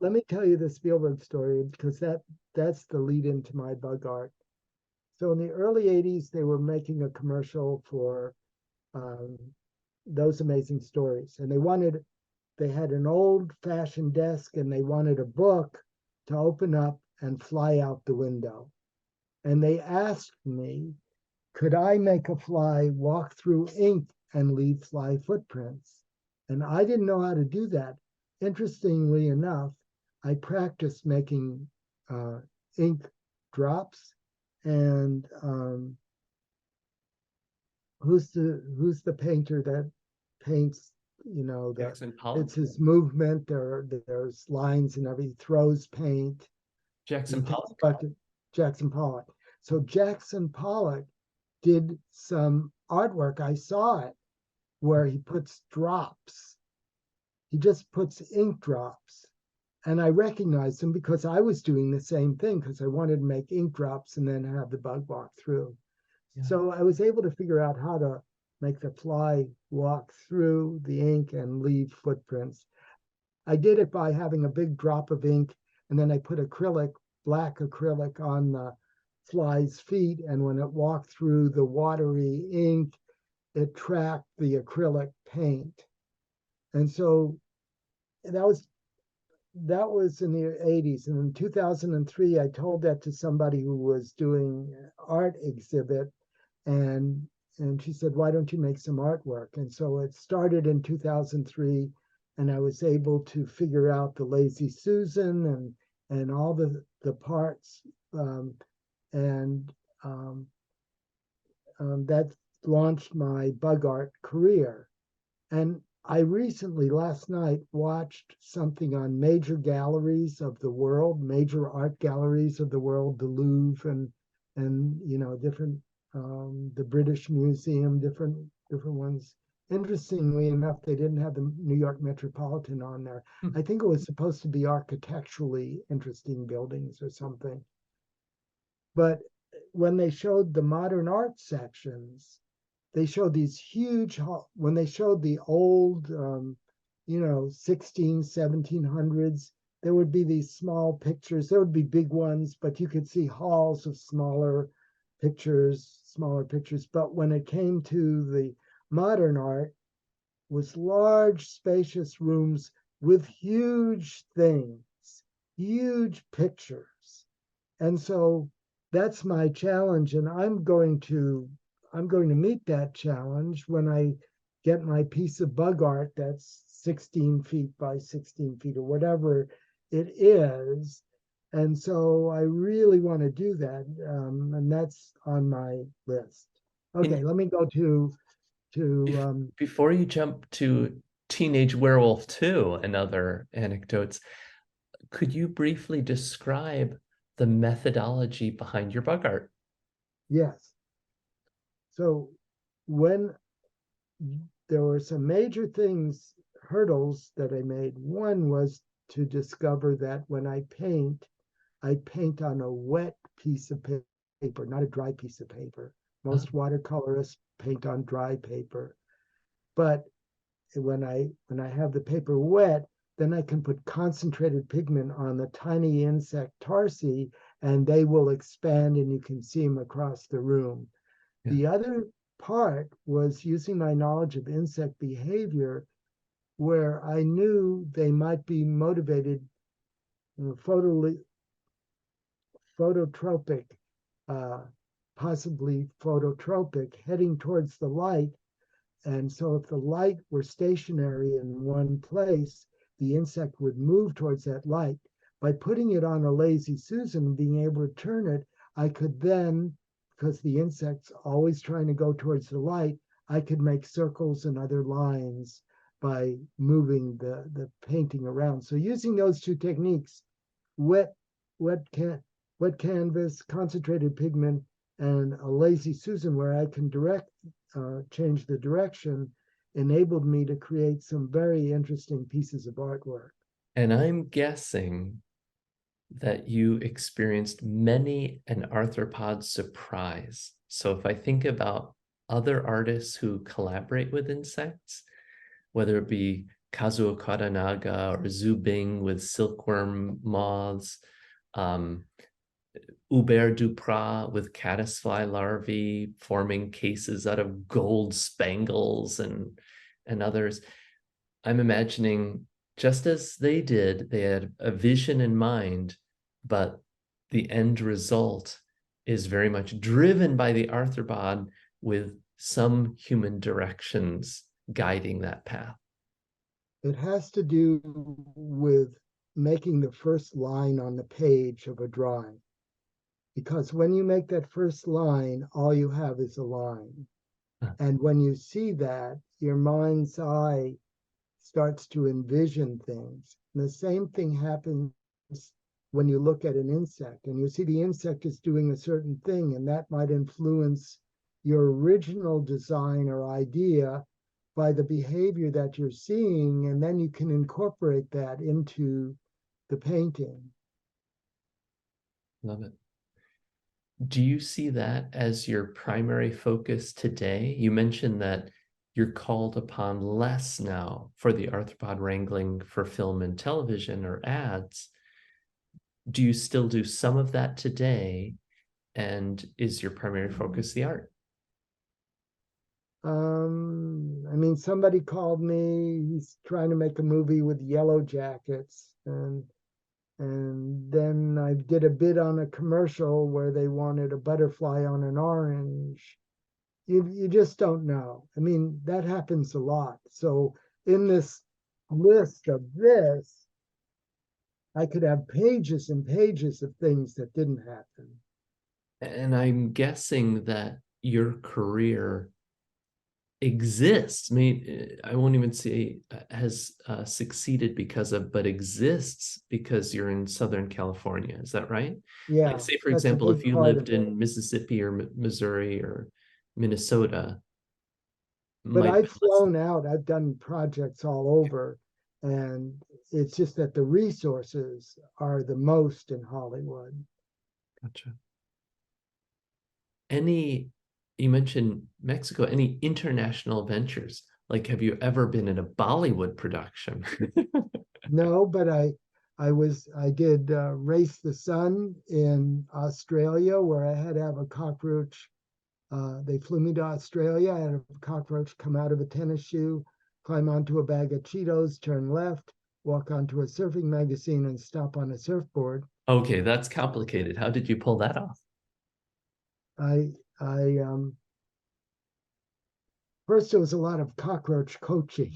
let me tell you the Spielberg story because that's the lead into my bug art. So in the early 80s, they were making a commercial for um, Those Amazing Stories. And they had an old fashioned desk and they wanted a book to open up and fly out the window. And they asked me, could I make a fly walk through ink and leave fly footprints? And I didn't know how to do that. Interestingly enough, I practiced making ink drops. And who's the painter that paints, Jackson Pollock. it's his movement. There's lines and everything. He throws paint. Jackson Pollock. Jackson Pollock. So Jackson Pollock did some artwork. I saw it where he puts drops. He just puts ink drops. And I recognized him because I was doing the same thing because I wanted to make ink drops and then have the bug walk through. Yeah. So I was able to figure out how to make the fly walk through the ink and leave footprints. I did it by having a big drop of ink, and then I put black acrylic on the fly's feet. And when it walked through the watery ink, it tracked the acrylic paint. And so that was in the 80s. And in 2003, I told that to somebody who was doing an art exhibit. And she said, why don't you make some artwork? And so it started in 2003. And I was able to figure out the Lazy Susan and all the parts. That launched my bug art career. And I recently, last night, watched something on major galleries of the world, major art galleries of the world, the Louvre and different, the British Museum, different ones. Interestingly enough, they didn't have the New York Metropolitan on there. I think it was supposed to be architecturally interesting buildings or something. But when they showed the modern art sections, they showed these huge, when they showed the old, 1700s, there would be these small pictures. There would be big ones, but you could see halls of smaller pictures. But when it came to the modern art, was large, spacious rooms with huge things, huge pictures. And so that's my challenge. And I'm going to meet that challenge when I get my piece of bug art that's 16 feet by 16 feet or whatever it is. And so I really want to do that. And that's on my list. Okay, let me go to before you jump to Teenage Werewolf 2 and other anecdotes, could you briefly describe the methodology behind your bug art? Yes. So when there were some major hurdles that I made, one was to discover that when I paint on a wet piece of paper, not a dry piece of paper. Most watercolorists paint on dry paper. But when I have the paper wet, then I can put concentrated pigment on the tiny insect tarsi, and they will expand and you can see them across the room. Yeah. The other part was using my knowledge of insect behavior, where I knew they might be motivated, phototropic, possibly phototropic, heading towards the light. And so if the light were stationary in one place, the insect would move towards that light. By putting it on a Lazy Susan and being able to turn it, I could then, because the insect's always trying to go towards the light, I could make circles and other lines by moving the painting around. So using those two techniques, wet canvas, concentrated pigment, and a Lazy Susan where I can change the direction, enabled me to create some very interesting pieces of artwork. And I'm guessing that you experienced many an arthropod surprise. So if I think about other artists who collaborate with insects, whether it be Kazuo Karanaga or Zhu Bing with silkworm moths, Hubert Duprat with caddisfly larvae forming cases out of gold spangles and others. I'm imagining just as they did, they had a vision in mind, but the end result is very much driven by the arthropod with some human directions guiding that path. It has to do with making the first line on the page of a drawing. Because when you make that first line, all you have is a line. And when you see that, your mind's eye starts to envision things. And the same thing happens when you look at an insect and you see the insect is doing a certain thing, and that might influence your original design or idea by the behavior that you're seeing, and then you can incorporate that into the painting. Love it. Do you see that as your primary focus today? You mentioned that you're called upon less now for the arthropod wrangling for film and television or ads. Do you still do some of that today? And is your primary focus the art? I mean, somebody called me, he's trying to make a movie with yellow jackets, and then I did a bid on a commercial where they wanted a butterfly on an orange. You just don't know. I mean, that happens a lot. So in this list of this, I could have pages and pages of things that didn't happen. And I'm guessing that your career exists. I mean, I won't even say has succeeded because of, but exists because you're in Southern California. Is that right? Yeah, like, say, for that's a example, if big you part lived of it. in Mississippi or Missouri or Minnesota, But might I've have been less. flown out, I've done projects all over, and it's just that the resources are the most in Hollywood. Gotcha. You mentioned Mexico, any international ventures? Like, have you ever been in a Bollywood production? No, but I did Race the Sun in Australia, where I had to have a cockroach. They flew me to Australia. I had a cockroach come out of a tennis shoe, climb onto a bag of Cheetos, turn left, walk onto a surfing magazine, and stop on a surfboard. Okay, that's complicated. How did you pull that off? I First there was a lot of cockroach coaching.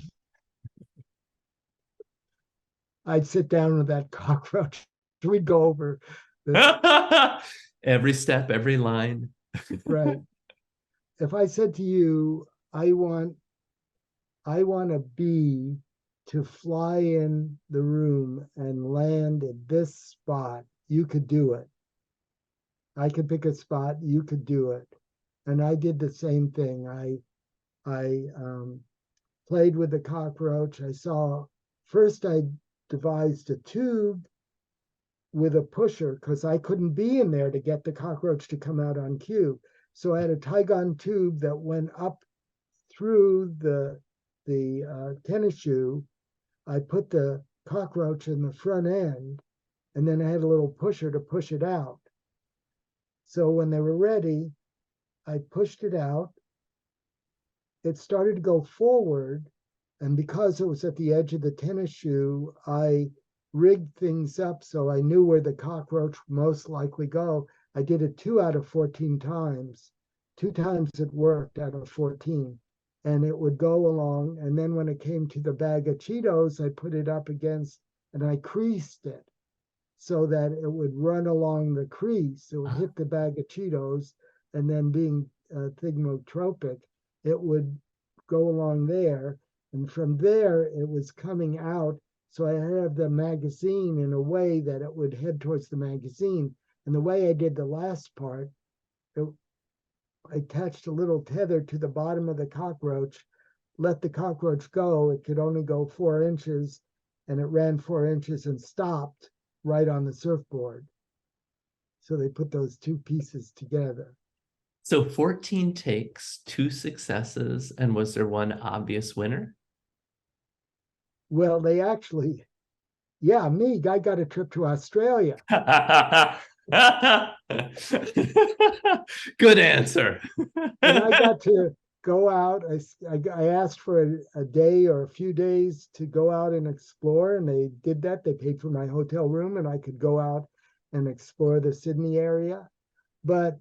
I'd sit down with that cockroach. We'd go over this. Every step, every line. Right. If I said to you, I want a bee to fly in the room and land at this spot, you could do it. I could pick a spot, you could do it. And I did the same thing. I played with the cockroach. First I devised a tube with a pusher because I couldn't be in there to get the cockroach to come out on cue. So I had a Tygon tube that went up through the tennis shoe. I put the cockroach in the front end, and then I had a little pusher to push it out. So when they were ready, I pushed it out. It started to go forward, and because it was at the edge of the tennis shoe, I rigged things up so I knew where the cockroach would most likely go. I did it 2 out of 14 times. 2 times it worked out of 14. And it would go along. And then when it came to the bag of Cheetos, I put it up against and I creased it so that it would run along the crease. It would hit the bag of Cheetos, and then being thigmotropic, it would go along there. And from there, it was coming out. So I had the magazine in a way that it would head towards the magazine. And the way I did the last part, I attached a little tether to the bottom of the cockroach, let the cockroach go. It could only go 4 inches, and it ran 4 inches and stopped right on the surfboard. So they put those 2 pieces together. So 14 takes, 2 successes, and was there one obvious winner? Well, they actually, yeah, me, I got a trip to Australia. Good answer. And I got to go out. I asked for a day or a few days to go out and explore, and they did that. They paid for my hotel room, and I could go out and explore the Sydney area. But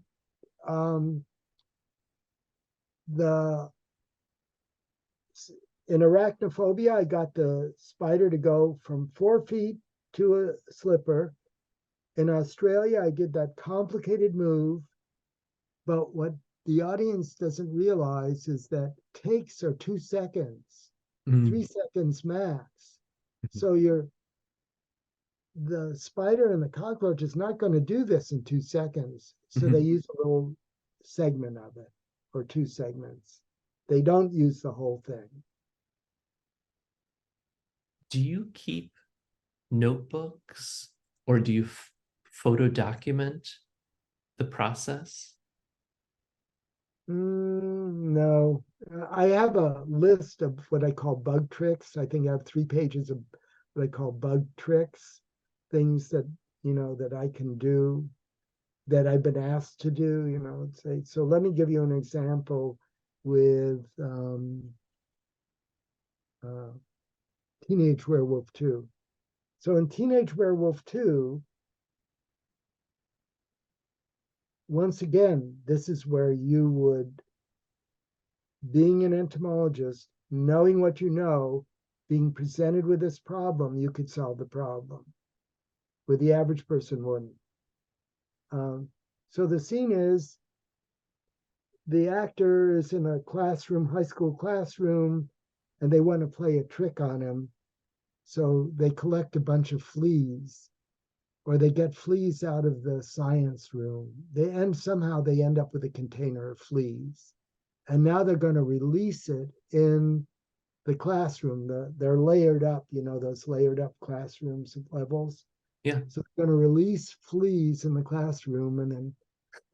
the in arachnophobia, I got the spider to go from 4 feet to a slipper. In Australia, I did that complicated move. But what the audience doesn't realize is that takes are 2 seconds, 3 seconds max. So the spider and the cockroach is not going to do this in 2 seconds. So they use a little segment of it, or 2 segments. They don't use the whole thing. Do you keep notebooks, or do you photo document the process? No, I have a list of what I call bug tricks. I think I have 3 pages of what I call bug tricks, things that, that I can do, that I've been asked to do, say. So let me give you an example with Teenage Werewolf 2. So in Teenage Werewolf 2, once again, this is where you would, being an entomologist, knowing what you know, being presented with this problem, you could solve the problem where the average person wouldn't. So the scene is the actor is in a classroom, high school classroom, and they want to play a trick on him. So they collect a bunch of fleas, or they get fleas out of the science room. Somehow they end up with a container of fleas. And now they're going to release it in the classroom. They're layered up, those layered up classrooms and levels. Yeah. So they're going to release fleas in the classroom, and then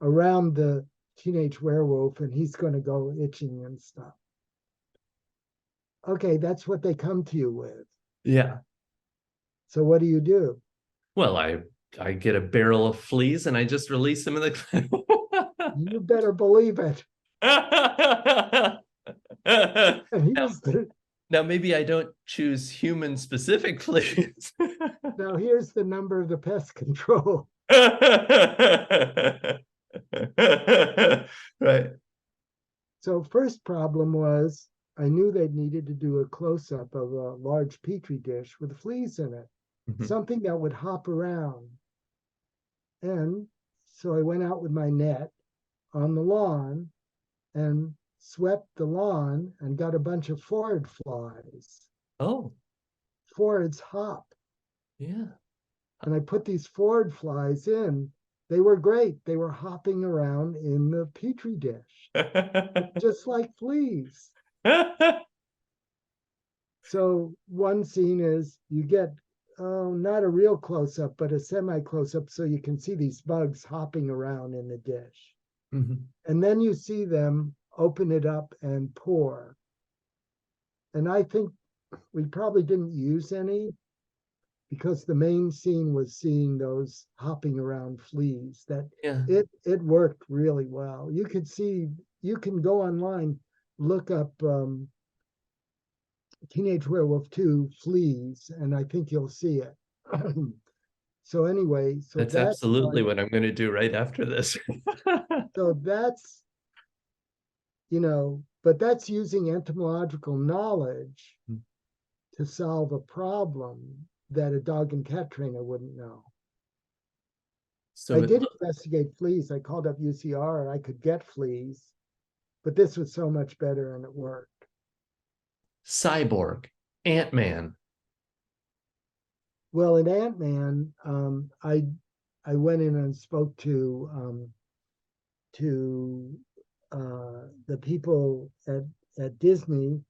around the teenage werewolf, and he's going to go itching and stuff. Okay, that's what they come to you with. Yeah. So what do you do? Well, I get a barrel of fleas and I just release them in the. You better believe it. Now, maybe I don't choose human specific fleas. Now here's the number of the pest control. Right. So first problem was I knew they needed to do a close-up of a large petri dish with fleas in it, something that would hop around. And so I went out with my net on the lawn and swept the lawn and got a bunch of forward flies. Oh. Forwards hop. Yeah. And I put these forward flies in. They were great. They were hopping around in the petri dish, just like fleas. So one scene is you get, not a real close-up, but a semi-close-up, so you can see these bugs hopping around in the dish. And then you see them open it up and pour. And I think we probably didn't use any, because the main scene was seeing those hopping around fleas. That it worked really well. You could see, you can go online, look up Teenage Werewolf 2 fleas, and I think you'll see it. So anyway, that's absolutely what I'm going to do right after this. So that's, but that's using entomological knowledge to solve a problem that a dog and cat trainer wouldn't know. So I did investigate fleas. I called up UCR. I could get fleas, but this was so much better and it worked. Cyborg, Ant-Man. Well, in Ant-Man, I went in and spoke to the people at Disney,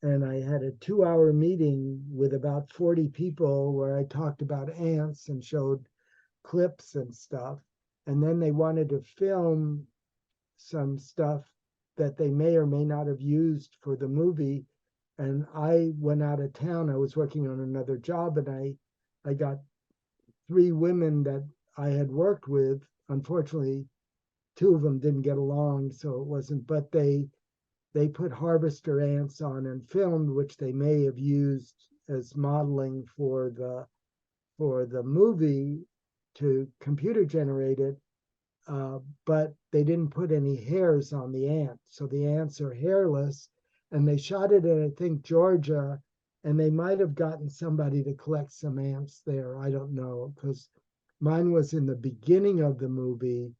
and I had a 2-hour meeting with about 40 people where I talked about ants and showed clips and stuff. And then they wanted to film some stuff that they may or may not have used for the movie. and I went out of town. I was working on another job, and I got 3 women that I had worked with. Unfortunately, 2 of them didn't get along, so it wasn't. But they put harvester ants on and filmed, which they may have used as modeling for the movie to computer generate it. But they didn't put any hairs on the ants, so the ants are hairless. And they shot it in, I think, Georgia, and they might have gotten somebody to collect some ants there. I don't know, because mine was in the beginning of the movie,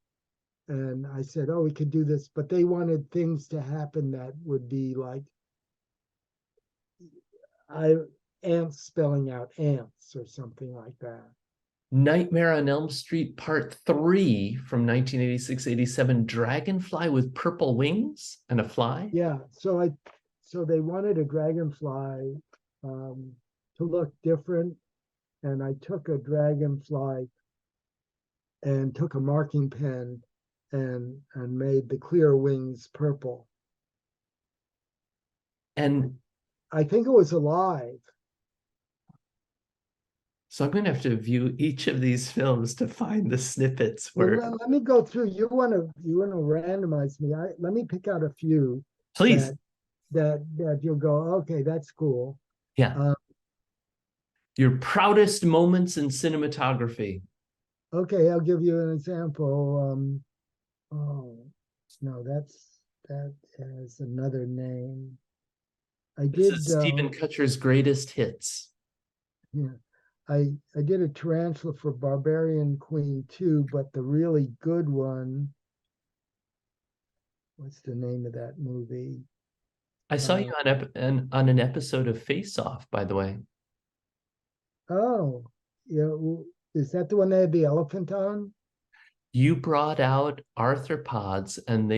and I said, "Oh, we could do this," but they wanted things to happen that would be like I ants spelling out ants or something like that. Nightmare on Elm Street Part 3 from 1986-87, Dragonfly with Purple Wings and a Fly? Yeah, so they wanted a dragonfly to look different, and I took a dragonfly and took a marking pen and made the clear wings purple. And I think it was alive. so I'm going to have to view each of these films to find the snippets where. Well, let me go through. You want to randomize me. Let me pick out a few Please. that you'll go, okay, that's cool. Yeah. Your proudest moments in cinematography. Okay, I'll give you an example. Oh no, that has another name. This is Stephen Kutcher's greatest hits. Yeah, I did a tarantula for Barbarian Queen 2, but the really good one. What's the name of that movie? I saw you on an episode of Face Off, by the way. Oh, yeah. Is that the one they had the elephant on? You brought out arthropods, and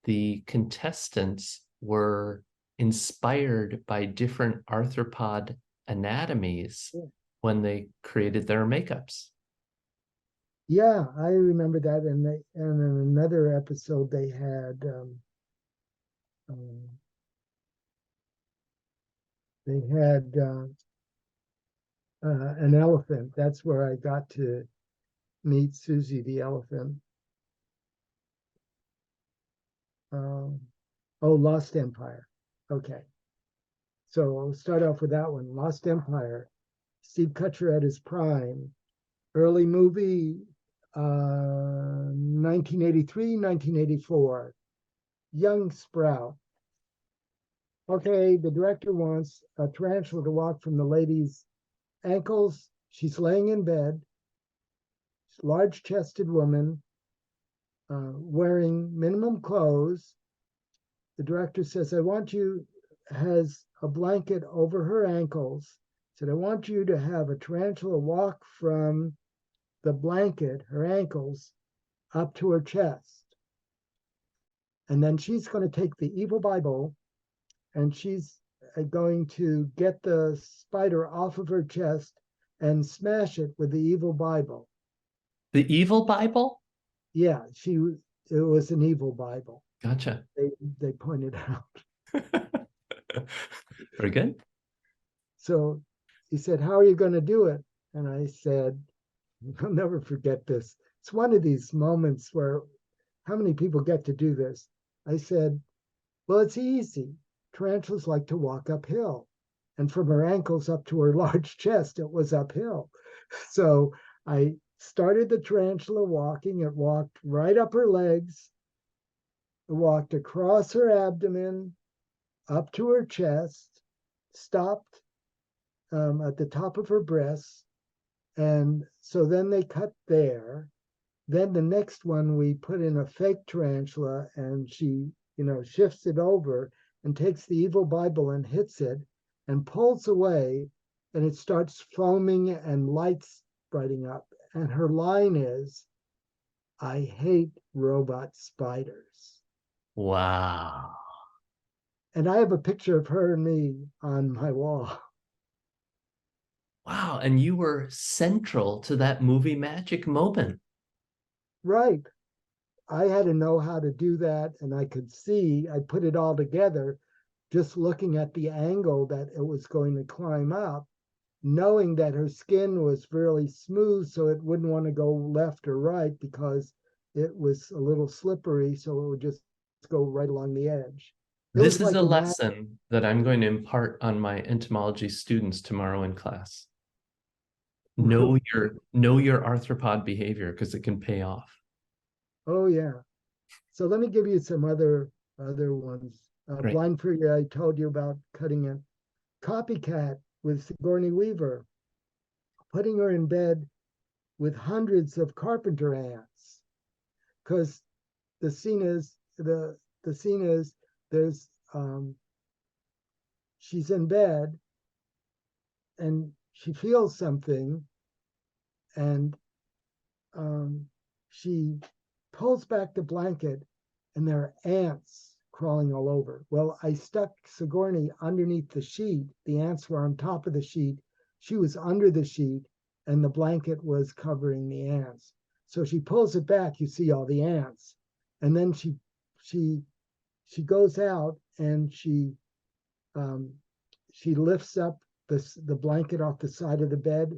the contestants were inspired by different arthropod anatomies when they created their makeups. Yeah, I remember that. And in another episode they had an elephant. That's where I got to meet Susie the elephant. Lost Empire. Okay. So I'll start off with that one. Lost Empire. Steve Kutcher at his prime. Early movie, 1983, 1984. Young Sprout. Okay, the director wants a tarantula to walk from the lady's ankles. She's laying in bed. Large-chested woman, wearing minimum clothes. The director says, has a blanket over her ankles. Said, I want you to have a tarantula walk from the blanket, her ankles, up to her chest. And then she's going to take the evil Bible, and she's going to get the spider off of her chest and smash it with the evil Bible. The evil Bible? Yeah, it was an evil Bible. Gotcha. They pointed out. Very good. So he said, how are you going to do it? And I said, I'll never forget this. It's one of these moments where how many people get to do this? I said, well, it's easy. Tarantulas like to walk uphill. And from her ankles up to her large chest, it was uphill. So I started the tarantula walking. It walked right up her legs. It walked across her abdomen, up to her chest, stopped at the top of her breasts. And so then they cut there. Then the next one, we put in a fake tarantula, and she, shifts it over and takes the evil Bible and hits it and pulls away, and it starts foaming and lights brighting up. And her line is, I hate robot spiders. Wow. And I have a picture of her and me on my wall. Wow. And you were central to that movie magic moment. Right. I had to know how to do that, and I could see, I put it all together. just looking at the angle that it was going to climb up, knowing that her skin was really smooth, so it wouldn't want to go left or right because it was a little slippery, so it would just go right along the edge. It This was is like a magic. lesson that I'm going to impart on my entomology students tomorrow in class. Know your arthropod behavior because it can pay off. Oh yeah. So let me give you some other ones. Great. Blind Fury, I told you about cutting a copycat with Sigourney Weaver, putting her in bed with hundreds of carpenter ants, because the scene is the scene is there's she's in bed and she feels something, and she pulls back the blanket and there are ants crawling all over. Well, I stuck Sigourney underneath the sheet. The ants were on top of the sheet. She was under the sheet and the blanket was covering the ants. So she pulls it back, you see all the ants. And then she goes out and she lifts up the blanket off the side of the bed,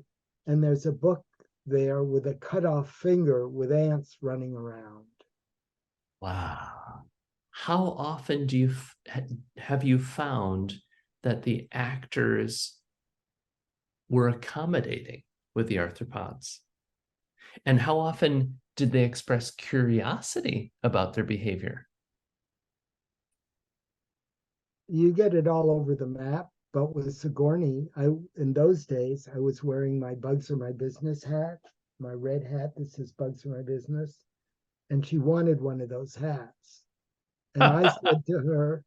and there's a book there with a cut off finger with ants running around. Wow. How often do you have you found that the actors were accommodating with the arthropods? And how often did they express curiosity about their behavior? You get it all over the map, but with Sigourney, in those days I was wearing my Bugs Are My Business hat, my red hat that says Bugs Are My Business, and she wanted one of those hats. And I said to her,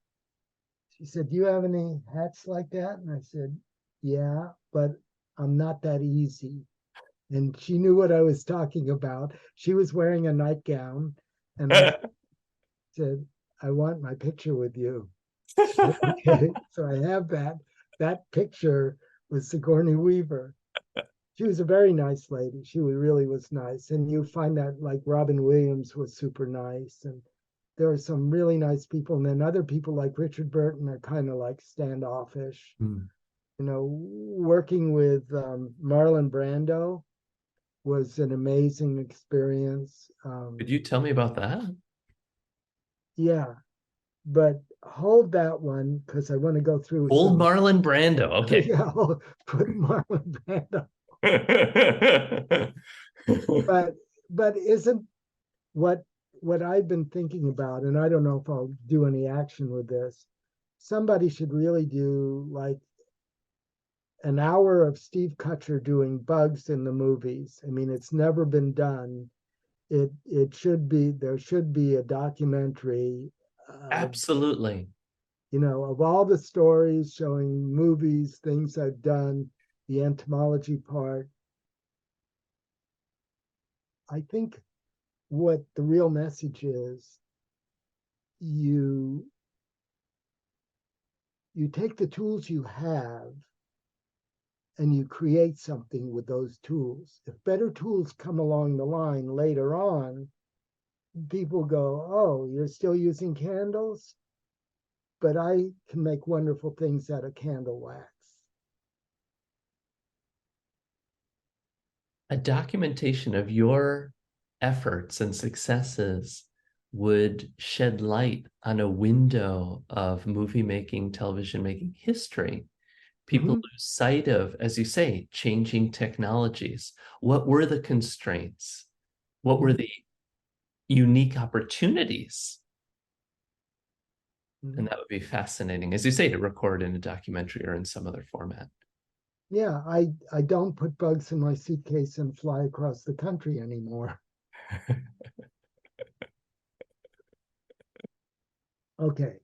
she said, "Do you have any hats like that?" And I said, "Yeah, but I'm not that easy." And she knew what I was talking about. She was wearing a nightgown, and I said, "I want my picture with you." She said, "Okay." So I have that picture with Sigourney Weaver. She was a very nice lady. She really was nice. And you find that like Robin Williams was super nice. And there are some really nice people. And then other people like Richard Burton are kind of like standoffish. Hmm. You know, working with Marlon Brando was an amazing experience. Could you tell me about that? Yeah, but hold that one because I want to go through Old some. Marlon Brando. Okay. Yeah, I'll put Marlon Brando. But isn't what I've been thinking about, and I don't know if I'll do any action with this. Somebody should really do like an hour of Steve Kutcher doing bugs in the movies. I mean, it's never been done. It should be, there should be a documentary of, Absolutely. you know, of all the stories showing movies, things I've done, the entomology part. I think what the real message is, you take the tools you have and you create something with those tools. If better tools come along the line later on, people go, "Oh, you're still using candles?" But I can make wonderful things out of candle wax. A documentation of your efforts and successes would shed light on a window of movie making, television making history. People lose sight of, as you say, changing technologies. What were the constraints? What were the unique opportunities? And that would be fascinating, as you say, to record in a documentary or in some other format. Yeah, I don't put bugs in my suitcase and fly across the country anymore. Okay.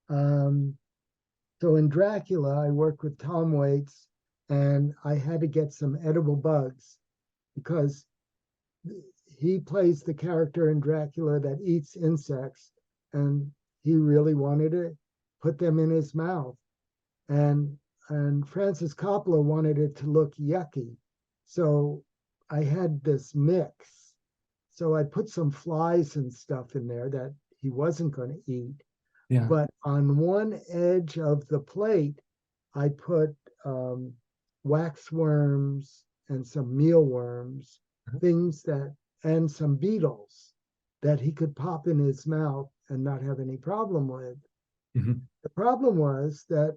So in Dracula, I worked with Tom Waits, and I had to get some edible bugs because he plays the character in Dracula that eats insects, and he really wanted to put them in his mouth. And Francis Coppola wanted it to look yucky. So I had this mix. So I put some flies and stuff in there that he wasn't going to eat. Yeah. But on one edge of the plate, I put wax worms and some mealworms, things that, and some beetles that he could pop in his mouth and not have any problem with. Mhm. The problem was that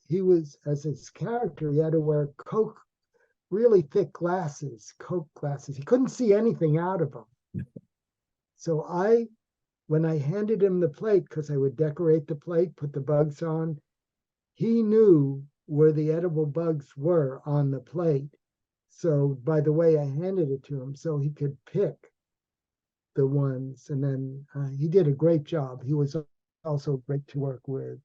he was, as his character, he had to wear really thick glasses, Coke glasses. He couldn't see anything out of them. So when I handed him the plate, because I would decorate the plate, put the bugs on, he knew where the edible bugs were on the plate. So by the way I handed it to him, so he could pick the ones. And then he did a great job. He was also great to work with.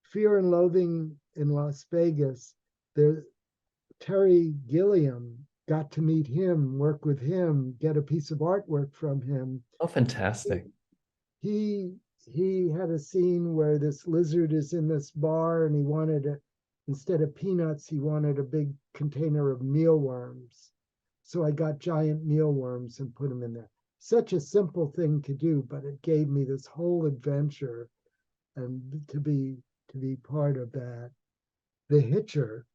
Fear and Loathing in Las Vegas, there, Terry Gilliam, got to meet him, work with him, get a piece of artwork from him. Oh, fantastic. He had a scene where this lizard is in this bar and he wanted instead of peanuts, he wanted a big container of mealworms. So I got giant mealworms and put them in there. Such a simple thing to do, but it gave me this whole adventure and to be part of that. The Hitcher,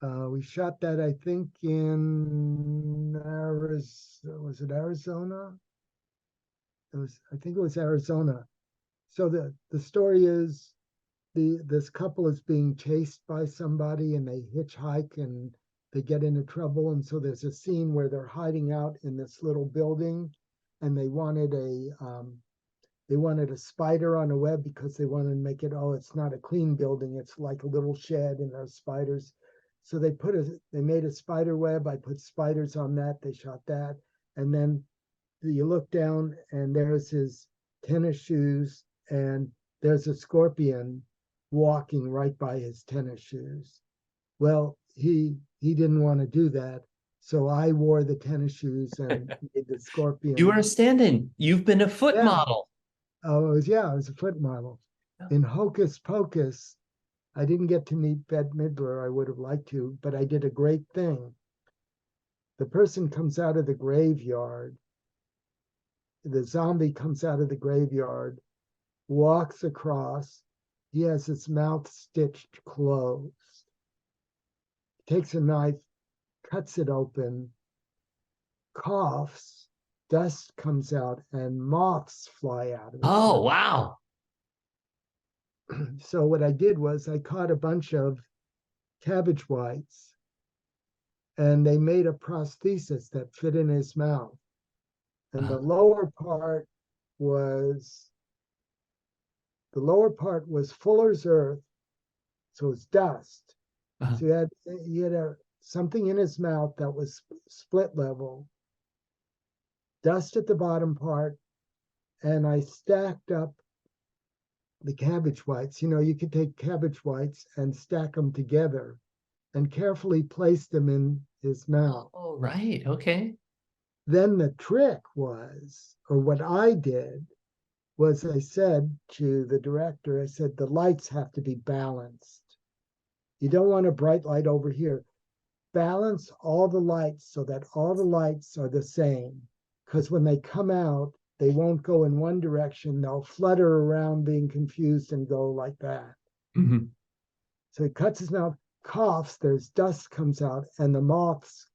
we shot that, I think, in Arizona. Was it Arizona? I think it was Arizona. So the story is this couple is being chased by somebody and they hitchhike and they get into trouble. And so there's a scene where they're hiding out in this little building and they wanted a spider on a web because they wanted to make it, oh, it's not a clean building. It's like a little shed and there's spiders. So they made a spider web. I put spiders on that. They shot that. And then you look down and there's his tennis shoes and there's a scorpion walking right by his tennis shoes. Well, he didn't want to do that. So I wore the tennis shoes and made the scorpion. You are a stand-in. You've been a foot model. Oh, it was a foot model. Yeah. In Hocus Pocus, I didn't get to meet Bette Midler. I would have liked to, but I did a great thing. The person comes out of the graveyard. The zombie comes out of the graveyard, walks across. He has his mouth stitched closed. Takes a knife, cuts it open, coughs, dust comes out, and moths fly out of it. Oh, wow. So what I did was I caught a bunch of cabbage whites and they made a prosthesis that fit in his mouth. And the lower part was Fuller's Earth, so it's dust. So he had something in his mouth that was split level, dust at the bottom part, and I stacked up the cabbage whites. You know, you could take cabbage whites and stack them together and carefully place them in his mouth. Oh, right. Okay. Then the trick was, or what I did, was I said to the director, I said, the lights have to be balanced. You don't want a bright light over here. Balance all the lights so that all the lights are the same. Because when they come out, they won't go in one direction. They'll flutter around being confused and go like that. Mm-hmm. So he cuts his mouth, coughs, there's dust comes out, and the moths,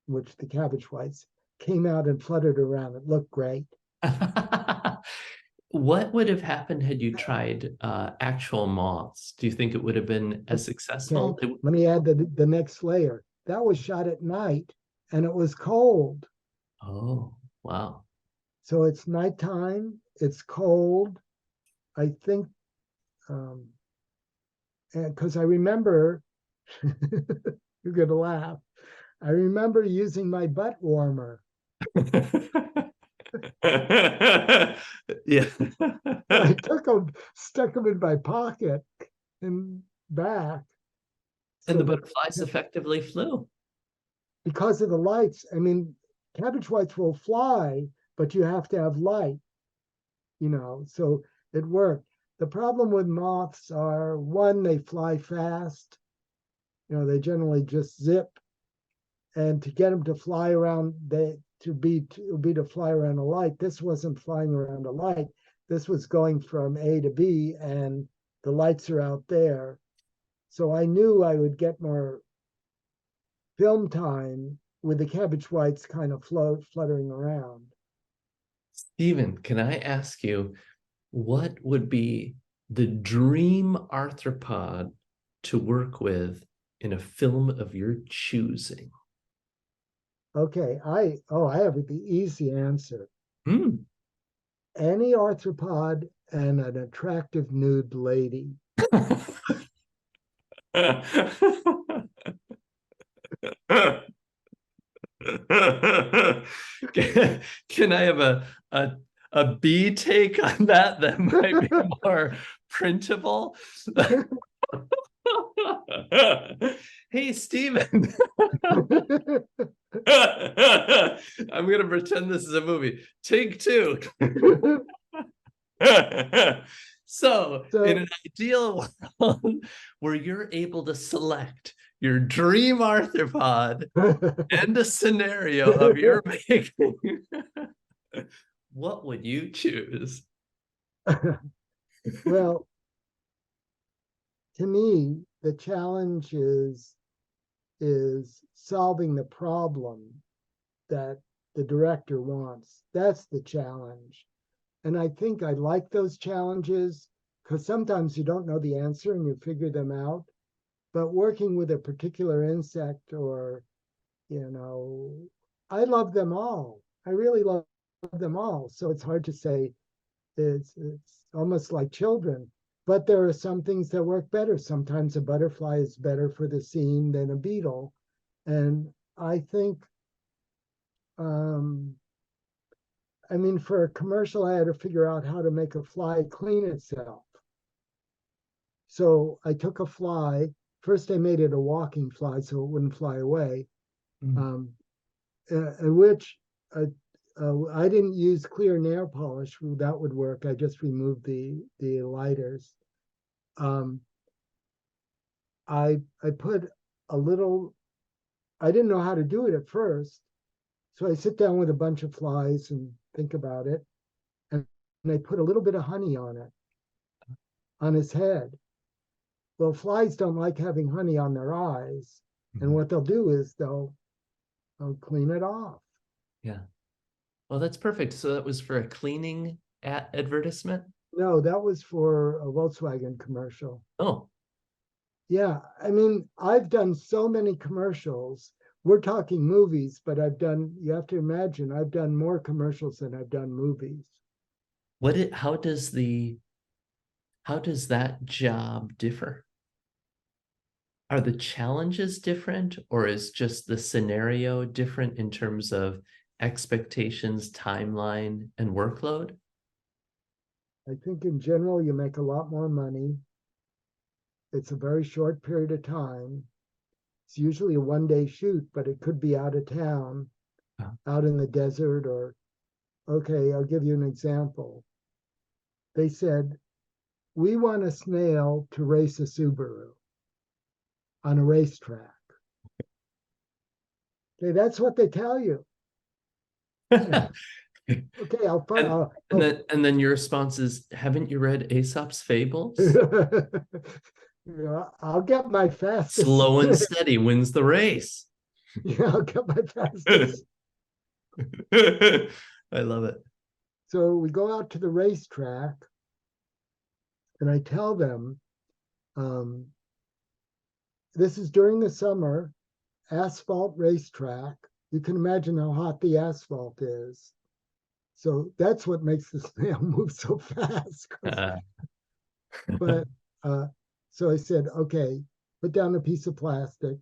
which the cabbage whites, came out and fluttered around. It looked great. What would have happened had you tried actual moths? Do you think it would have been as successful? Okay. Let me add the next layer. That was shot at night and it was cold. Oh, wow. So it's nighttime, it's cold. I think, because I remember, you're going to laugh. I remember using my butt warmer. Yeah. I took them, stuck them in my pocket and back. And the butterflies effectively flew. Because of the lights. I mean, cabbage whites will fly, but you have to have light, you know, so it worked. The problem with moths are, one, they fly fast. You know, they generally just zip. And to get them to fly around, to fly around a light. This wasn't flying around a light. this was going from A to B, and the lights are out there. So I knew I would get more film time with the cabbage whites kind of fluttering around. Stephen, can I ask you, what would be the dream arthropod to work with in a film of your choosing? Okay, I have the easy answer. Hmm. Any arthropod and an attractive nude lady. Can I have a B take on that that might be more printable? Hey, Steven. I'm going to pretend this is a movie. Take two. So, in an ideal world where you're able to select your dream arthropod and a scenario of your making, what would you choose? Well, to me, the challenge is solving the problem that the director wants. That's the challenge. And I think I like those challenges because sometimes you don't know the answer and you figure them out. But working with a particular insect or, I love them all. I really love them all. So it's hard to say. It's almost like children. But there are some things that work better. Sometimes a butterfly is better for the scene than a beetle. And I think, for a commercial, I had to figure out how to make a fly clean itself. So I took a fly. First, I made it a walking fly so it wouldn't fly away, which I didn't use clear nail polish. That would work. I just removed the lighters. I put a little. I didn't know how to do it at first, so I sit down with a bunch of flies and think about it, and I put a little bit of honey on his head. Well, flies don't like having honey on their eyes, and what they'll do is they'll clean it off. Yeah. Well, that's perfect. So that was for a cleaning advertisement? No, that was for a Volkswagen commercial. Oh. Yeah, I've done so many commercials. We're talking movies, but you have to imagine, I've done more commercials than I've done movies. How does that job differ? Are the challenges different, or is just the scenario different in terms of expectations, timeline, and workload? I think in general, you make a lot more money. It's a very short period of time. It's usually a one-day shoot, but it could be out of town, out in the desert, or, okay, I'll give you an example. They said, we want a snail to race a Subaru on a racetrack. Okay, that's what they tell you. Okay, and then your response is, haven't you read Aesop's fables? I'll get my fastest. Slow and steady wins the race. Yeah, I'll get my fastest. I love it. So we go out to the racetrack, and I tell them, this is during the summer, asphalt racetrack. You can imagine how hot the asphalt is. So that's what makes the snail move so fast. But so I said, okay, put down a piece of plastic,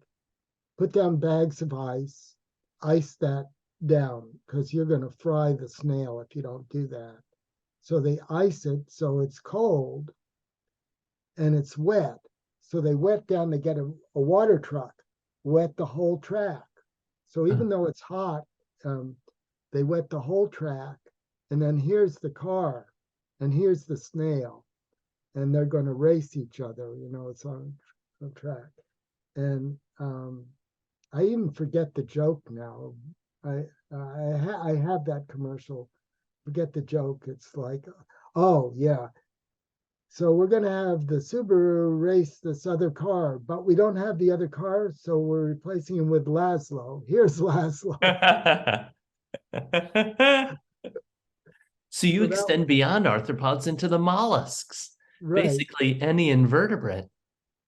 put down bags of ice that down, because you're going to fry the snail if you don't do that. So they ice it so it's cold and it's wet. So they wet down to get a water truck, wet the whole track. So even though it's hot, they wet the whole track. And then here's the car, and here's the snail. And they're going to race each other. It's on track. And I even forget the joke now. I have that commercial. Forget the joke. It's like, Oh, yeah. So we're going to have the Subaru race this other car, but we don't have the other car, so we're replacing him with Laszlo. Here's Laszlo. So you So that was extend beyond arthropods into the mollusks, right, basically any invertebrate.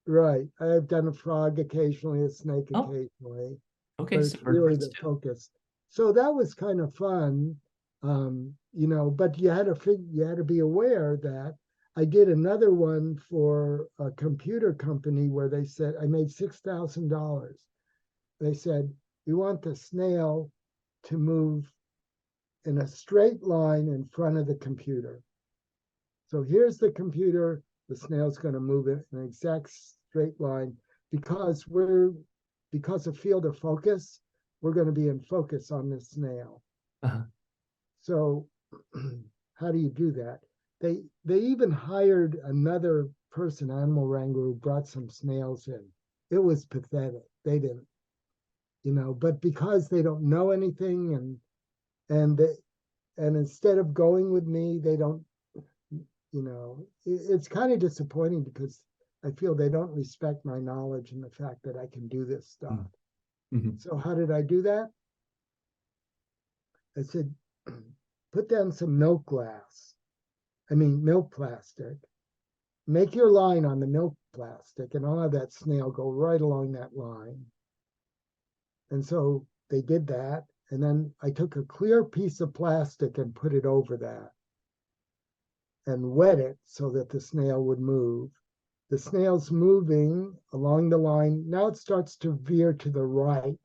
right. I've done a frog occasionally, a snake Oh, occasionally, okay, but so it's really vertebrates the too. focus. So that was kind of fun, but you had to be aware that I did another one for a computer company where they said I made $6,000. They said, we want the snail to move in a straight line in front of the computer. So here's the computer, the snail's going to move it in an exact straight line because of field of focus, we're going to be in focus on this snail. Uh-huh. So how do you do that? They even hired another person, animal wrangler, who brought some snails in. It was pathetic. They didn't, but because they don't know anything and they, and instead of going with me, they don't, it's kind of disappointing because I feel they don't respect my knowledge and the fact that I can do this stuff. Mm-hmm. So how did I do that? I said, put down some milk plastic, make your line on the milk plastic, and I'll have that snail go right along that line. And so they did that. And then I took a clear piece of plastic and put it over that and wet it so that the snail would move. The snail's moving along the line. Now it starts to veer to the right.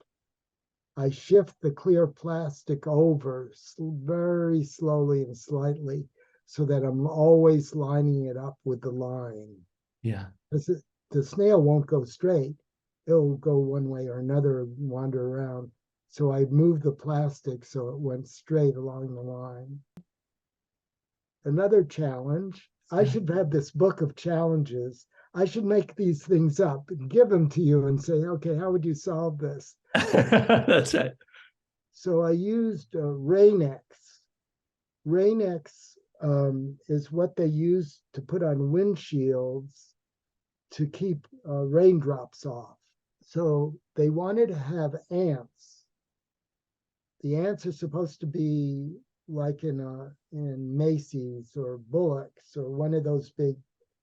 I shift the clear plastic over very slowly and slightly so that I'm always lining it up with the line. Yeah. Because the snail won't go straight. It'll go one way or another and wander around. So I moved the plastic so it went straight along the line. Another challenge, I should have this book of challenges. I should make these things up and give them to you and say, okay, how would you solve this? That's right. So I used Rain-X. Rain-X is what they use to put on windshields to keep raindrops off. So they wanted to have ants. The ants are supposed to be like in Macy's or Bullock's or one of those big.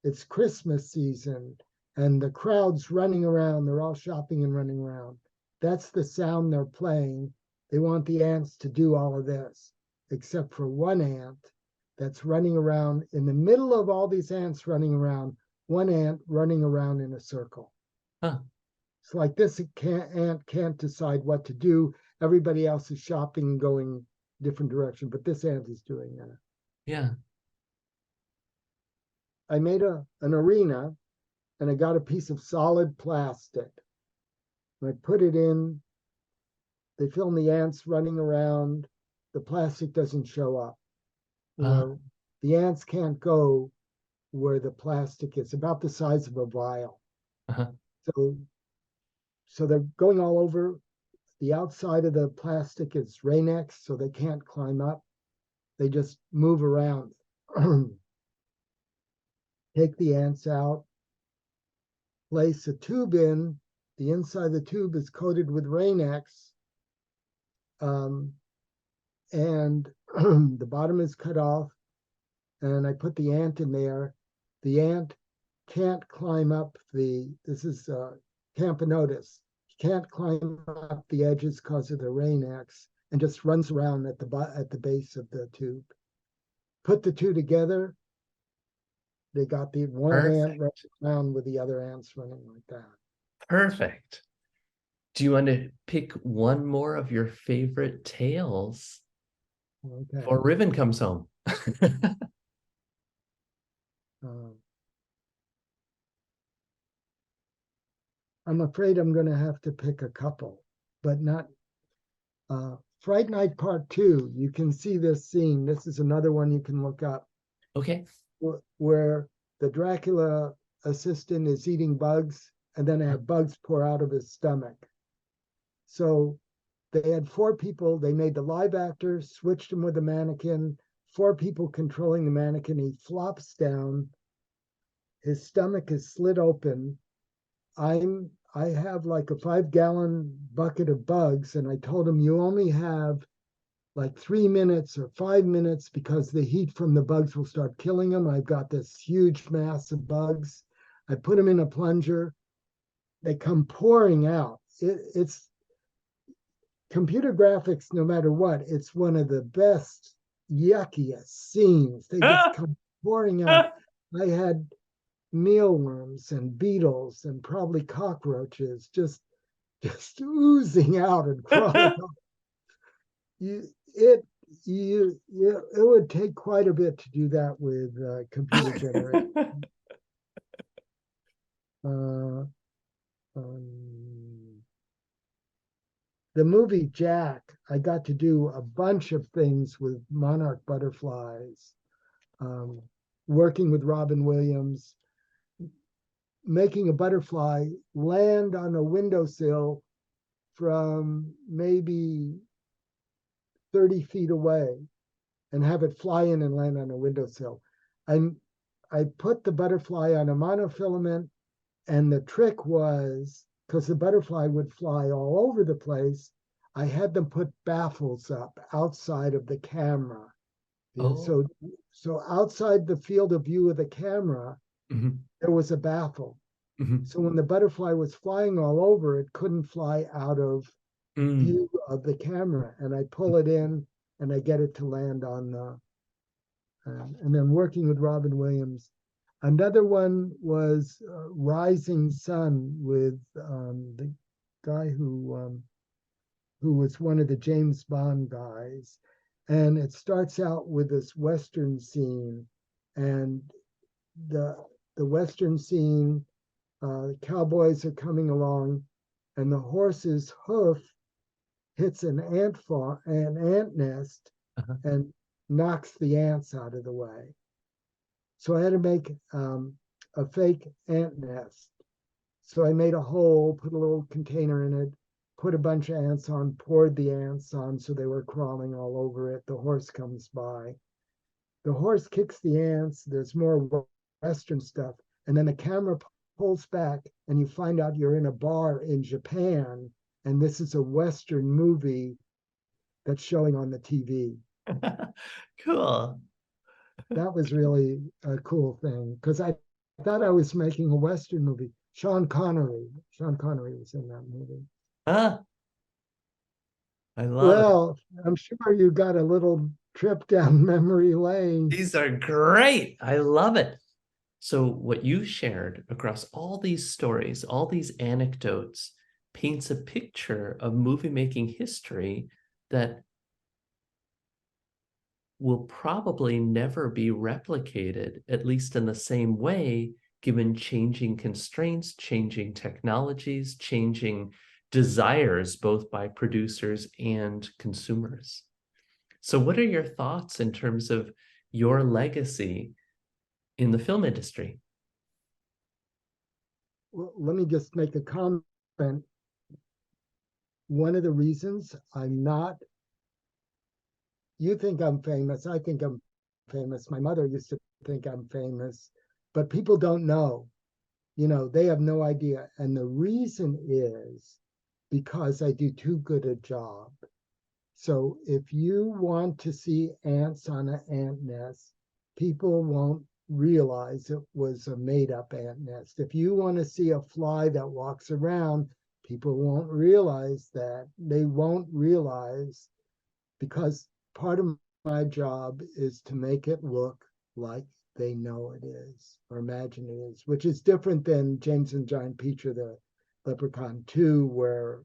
It's Christmas season, and the crowd's running around. They're all shopping and running around. That's the sound they're playing. They want the ants to do all of this, except for one ant that's running around in the middle of all these ants running around. One ant running around in a circle. Huh. It's like this ant can't decide what to do. Everybody else is shopping and going different direction, but this ant is doing that. Yeah. I made an arena and I got a piece of solid plastic. And I put it in. They film the ants running around. The plastic doesn't show up. The ants can't go where the plastic is, about the size of a vial. Uh-huh. So they're going all over. The outside of the plastic is Rain-X, so they can't climb up. They just move around. Take the ants out, place a tube in. The inside of the tube is coated with Rain-X, and the bottom is cut off. And I put the ant in there. The ant can't climb up this is Camponotus. He can't climb up the edges because of the Rain-X and just runs around at the base of the tube. Put the two together. They got the one ant running around with the other ants running like that. Perfect. Do you want to pick one more of your favorite tales before Riven comes home? I'm afraid I'm going to have to pick a couple, but not. Fright Night Part 2. You can see this scene. This is another one you can look up. Okay. Where the Dracula assistant is eating bugs, and then have bugs pour out of his stomach. So they had 4 people. They made the live actor, switched him with a mannequin, 4 people controlling the mannequin. He flops down. His stomach is slit open. I have like a 5-gallon bucket of bugs, and I told him you only have like 3 minutes or 5 minutes because the heat from the bugs will start killing them. I've got this huge mass of bugs. I put them in a plunger. They come pouring out. It's computer graphics, no matter what, it's one of the best, yuckiest scenes. They just come pouring out. I had mealworms and beetles and probably cockroaches just oozing out and crawling up. It would take quite a bit to do that with computer generation. The movie Jack, I got to do a bunch of things with monarch butterflies, working with Robin Williams, making a butterfly land on a windowsill from maybe 30 feet away and have it fly in and land on a windowsill. I put the butterfly on a monofilament, and the trick was, because the butterfly would fly all over the place, I had them put baffles up outside of the camera. Oh. So outside the field of view of the camera, there was a baffle. So when the butterfly was flying all over, it couldn't fly out of view of the camera. And I pull it in and I get it to land on the, and then working with Robin Williams. Another one was Rising Sun with the guy who was one of the James Bond guys. And it starts out with this Western scene, and the Western scene, cowboys are coming along, and the horse's hoof hits an ant nest and knocks the ants out of the way. So I had to make a fake ant nest. So I made a hole, put a little container in it, put a bunch of ants on, poured the ants on so they were crawling all over it. The horse comes by. The horse kicks the ants. There's more Western stuff. And then the camera pulls back and you find out you're in a bar in Japan. And this is a Western movie that's showing on the TV. Cool. That was really a cool thing because I thought I was making a Western movie. Sean Connery was in that movie. I love it. Well, I'm sure you got a little trip down memory lane. These are great. I love it. So what you shared across all these stories, all these anecdotes, paints a picture of movie making history that will probably never be replicated, at least in the same way, given changing constraints, changing technologies, changing desires, both by producers and consumers. So what are your thoughts in terms of your legacy in the film industry? Well, let me just make a comment. One of the reasons I'm not, you think I'm famous, I think I'm famous. My mother used to think I'm famous, but people don't know. They have no idea. And the reason is because I do too good a job. So if you want to see ants on an ant nest, people won't realize it was a made-up ant nest. If you want to see a fly that walks around, people won't realize that. They won't realize, because part of my job is to make it look like they know it is or imagine it is, which is different than James and Giant Peach or the Leprechaun 2, where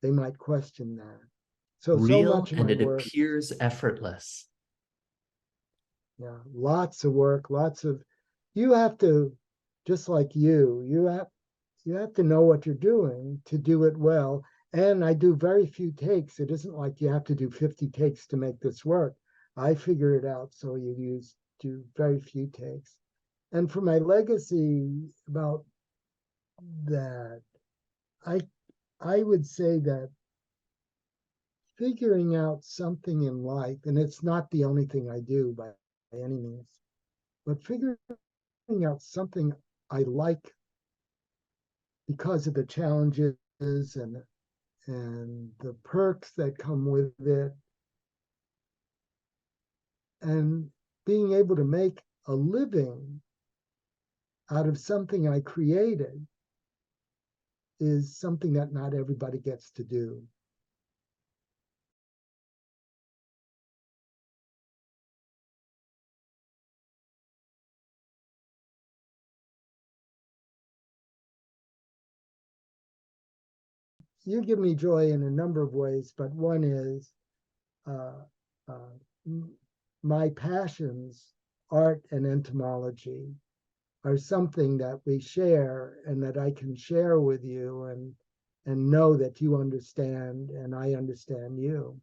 they might question that. So Real, much of and my it work, appears effortless. Yeah, lots of work, you have to, just like you have to know what you're doing to do it well. And I do very few takes. It isn't like you have to do 50 takes to make this work. I figure it out, so you do very few takes. And for my legacy about that, I would say that figuring out something in life, and it's not the only thing I do by any means, but figuring out something I like because of the challenges and the perks that come with it, and being able to make a living out of something I created is something that not everybody gets to do. You give me joy in a number of ways, but one is uh, uh, my passions, art and entomology, are something that we share and that I can share with you and know that you understand and I understand you.